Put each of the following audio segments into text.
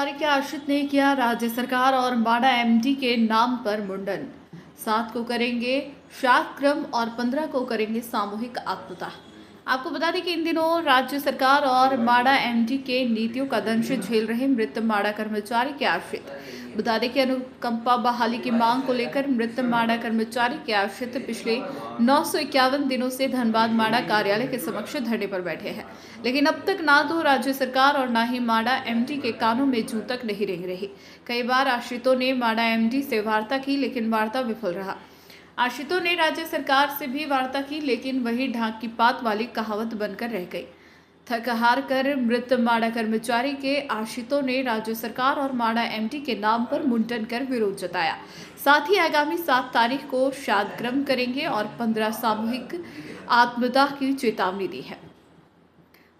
कर्मचारी के आश्रित ने किया राज्य सरकार और माडा एमडी के नाम पर मुंडन। 7 को करेंगे श्राद्ध क्रम और 15 को करेंगे सामूहिक आत्मदाह। आपको बता दें कि इन दिनों राज्य सरकार और माडा एमडी के नीतियों का दंश झेल रहे मृत माडा कर्मचारी के आश्रित। बता दें कि अनुकंपा बहाली की मांग को लेकर मृत माडा कर्मचारी के आश्रित पिछले 951 दिनों से धनबाद माडा कार्यालय के समक्ष धरने पर बैठे हैं, लेकिन अब तक ना तो राज्य सरकार और ना ही माडा एमडी के कानों में जू तक नहीं रेंग रही। कई बार आश्रितों ने माडा एमडी से वार्ता की, लेकिन वार्ता विफल रहा। आश्रितों ने राज्य सरकार से भी वार्ता की, लेकिन वही ढाक की पात वाली कहावत बनकर रह गई। थक हार कर मृत माडा कर्मचारी के आश्रितों ने राज्य सरकार और माडा एमडी के नाम पर मुंडन कर विरोध जताया। साथ ही आगामी 7 तारीख को श्राद्ध क्रम करेंगे और 15 सामूहिक आत्मदाह की चेतावनी दी है।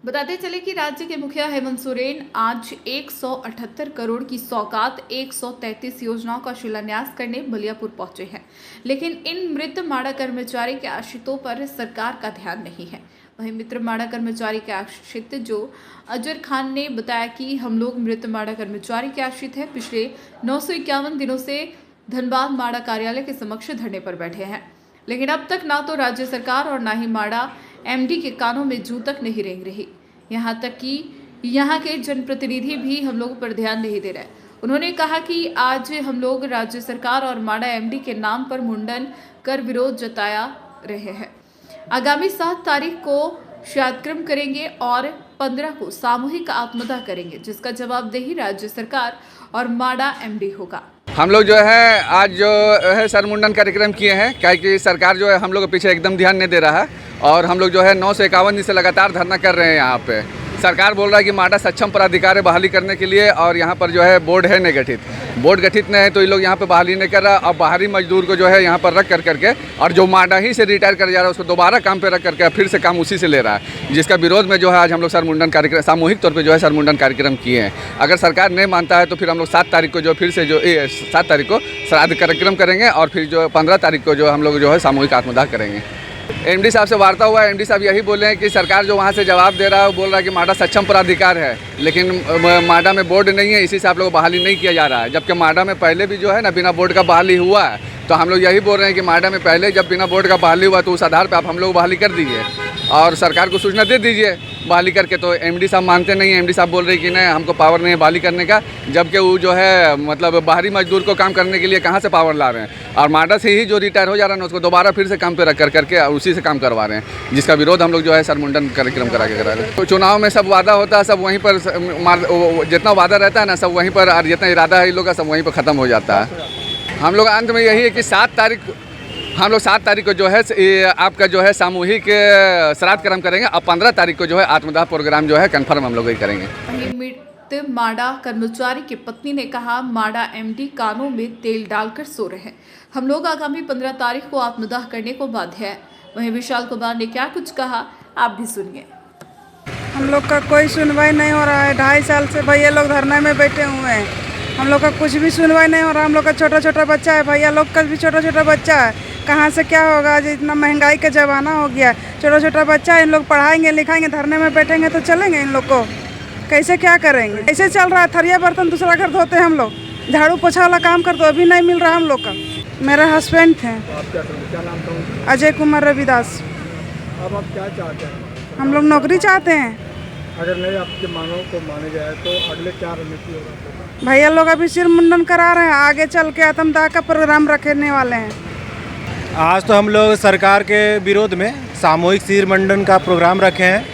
बताते चले कि राज्य के मुखिया हेमंत सोरेन आज 178 करोड़ की सौगात 133 योजनाओं का शिलान्यास करने बलियापुर पहुंचे हैं, लेकिन इन मृत माडा कर्मचारी के आश्रितों पर सरकार का ध्यान नहीं है। वहीं मित्र माडा कर्मचारी के आश्रित जो अजर खान ने बताया कि हम लोग मृत माडा कर्मचारी के आश्रित हैं। पिछले 951 दिनों से धनबाद माडा कार्यालय के समक्ष धरने पर बैठे हैं, लेकिन अब तक ना तो राज्य सरकार और ना ही माडा एमडी के कानों में जू तक नहीं रेंग रही। यहाँ तक कि यहाँ के जनप्रतिनिधि भी हम लोगों पर ध्यान नहीं दे रहे। उन्होंने कहा कि आज हम लोग राज्य सरकार और माडा एमडी के नाम पर मुंडन कर विरोध जताया रहे हैं। आगामी 7 तारीख को श्राद्ध क्रम करेंगे और 15 को सामूहिक आत्मदाह करेंगे, जिसका जवाबदेही राज्य सरकार और माडा एमडी होगा। हम लोग जो है आज जो है सर मुंडन कार्यक्रम किए हैं, क्या कि सरकार जो है हम लोग के पीछे एकदम ध्यान नहीं दे रहा है और हम लोग जो है 951 दिन से लगातार धरना कर रहे हैं। यहाँ पे सरकार बोल रहा है कि माडा सक्षम पदाधिकारी बहाली करने के लिए, और यहाँ पर जो है बोर्ड है नहीं गठित, बोर्ड गठित नहीं है तो ये लोग यहाँ पे बहाली नहीं कर रहा। और बाहरी मजदूर को जो है यहाँ पर रख करके और जो माडा ही से रिटायर कर जा रहा है उसको दोबारा काम पे रख करके फिर से काम उसी से ले रहा है, जिसका विरोध में जो है आज हम लोग सर मुंडन कार्यक्रम सामूहिक तौर पर जो है सर मुंडन कार्यक्रम किए हैं। अगर सरकार नहीं मानता है तो फिर हम लोग 7 तारीख को जो फिर से जो 7 तारीख को श्राद्ध कार्यक्रम करेंगे और फिर जो 15 तारीख को जो हम लोग जो है सामूहिक आत्मदाह करेंगे। एमडी साहब से वार्ता हुआ है, एमडी साहब यही बोले हैं कि सरकार जो वहाँ से जवाब दे रहा है वो बोल रहा है कि माडा सक्षम पदाधिकार है, लेकिन माडा में बोर्ड नहीं है, इसी से आप लोग बहाली नहीं किया जा रहा है। जबकि माडा में पहले भी जो है ना बिना बोर्ड का बहाली हुआ है, तो हम लोग यही बोल रहे हैं कि माडा में पहले जब बिना बोर्ड का बहाली हुआ तो उस आधार पर आप हम लोग बहाली कर दीजिए और सरकार को सूचना दे दीजिए बहाली करके। तो एमडी साहब मानते नहीं हैं, एमडी साहब बोल रहे हैं कि नहीं हमको पावर नहीं है बहाली करने का, जबकि वो जो है मतलब बाहरी मजदूर को काम करने के लिए कहाँ से पावर ला रहे हैं और माडा से ही जो रिटायर हो जा रहा है उसको दोबारा फिर से काम पे रख करके उसी से काम करवा रहे हैं, जिसका विरोध हम लोग जो है सर मुंडन कार्यक्रम करा रहे हैं। तो चुनाव में सब वादा होता है, सब वहीं पर जितना वादा रहता है ना सब वहीं पर, और जितना इरादा है इन लोग का सब वहीं पर ख़त्म हो जाता है। हम लोग अंत में यही है कि 7 तारीख को जो है आपका जो है सामूहिक श्राद्ध क्रम करेंगे और 15 तारीख को जो है आत्मदाह प्रोग्राम जो है कन्फर्म हम लोग ही करेंगे। मृत माडा कर्मचारी की पत्नी ने कहा माडा एमडी कानों में तेल डालकर सो रहे हैं। हम लोग आगामी 15 तारीख को आत्मदाह करने को बाध्य है। वहीं विशाल कुमार ने क्या कुछ कहा आप भी सुनिए। हम लोग का कोई सुनवाई नहीं हो रहा है, 2.5 साल से भैया लोग धरने में बैठे हुए हैं, हम लोग का कुछ भी सुनवाई नहीं हो रहा। हम लोग का छोटा छोटा बच्चा है, भैया लोग का भी छोटा छोटा बच्चा है, कहाँ से क्या होगा, जितना महंगाई का ज़माना हो गया, छोटा छोटा बच्चा है, इन लोग पढ़ाएंगे लिखाएंगे, धरने में बैठेंगे तो चलेंगे, इन लोग को कैसे क्या करेंगे। ऐसे चल रहा है, थरिया बर्तन दूसरा घर धोते हैं हम लोग, झाड़ू पोछा वाला काम करते अभी नहीं मिल रहा हम लोग का। मेरा हस्बैंड थे क्या नाम था? अजय कुमार रविदास। अब आप क्या चाहते हैं? हम लोग नौकरी चाहते हैं। अगर नहीं आपके मांगों को माने जाए तो अगले क्या रणनीति होगा? भैया लोग अभी सिर मुंडन करा रहे हैं, आगे चल के आत्मदाह का प्रोग्राम रखने वाले हैं। आज तो हम लोग सरकार के विरोध में सामूहिक सिर मुंडन का प्रोग्राम रखे हैं,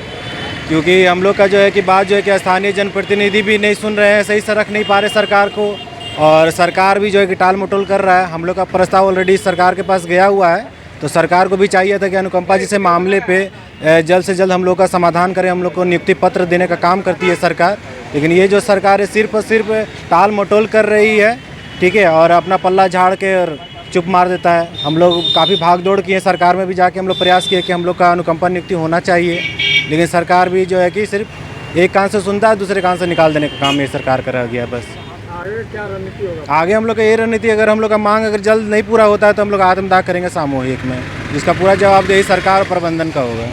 क्योंकि हम लोग का जो है कि बात जो है कि स्थानीय जनप्रतिनिधि भी नहीं सुन रहे हैं, सही से रख नहीं पा रहे सरकार को, और सरकार भी जो है कि टाल मटोल कर रहा है। हम लोग का प्रस्ताव ऑलरेडी सरकार के पास गया हुआ है, तो सरकार को भी चाहिए था कि अनुकंपा जैसे मामले पे जल्द से जल्द हम लोग का समाधान करें। हम लोग को नियुक्ति पत्र देने का काम करती है सरकार, लेकिन ये जो सरकार है सिर्फ और सिर्फ टाल मटोल कर रही है, ठीक है, और अपना पल्ला झाड़ के और चुप मार देता है। हम लोग काफ़ी भाग दौड़ किए, सरकार में भी जाके हम लोग प्रयास किए कि हम लोग का अनुकंपा नियुक्ति होना चाहिए, लेकिन सरकार भी जो है कि सिर्फ एक कान से सुनता है, दूसरे कान से निकाल देने का काम ये सरकार कर गया है। बस आगे क्या रणनीति होगा? आगे हम लोग का ये रणनीति, अगर हम लोग का मांग अगर जल्द नहीं पूरा होता है तो हम लोग आत्मदाह करेंगे सामूहिक में, जिसका पूरा जवाबदेही सरकार और प्रबंधन का होगा।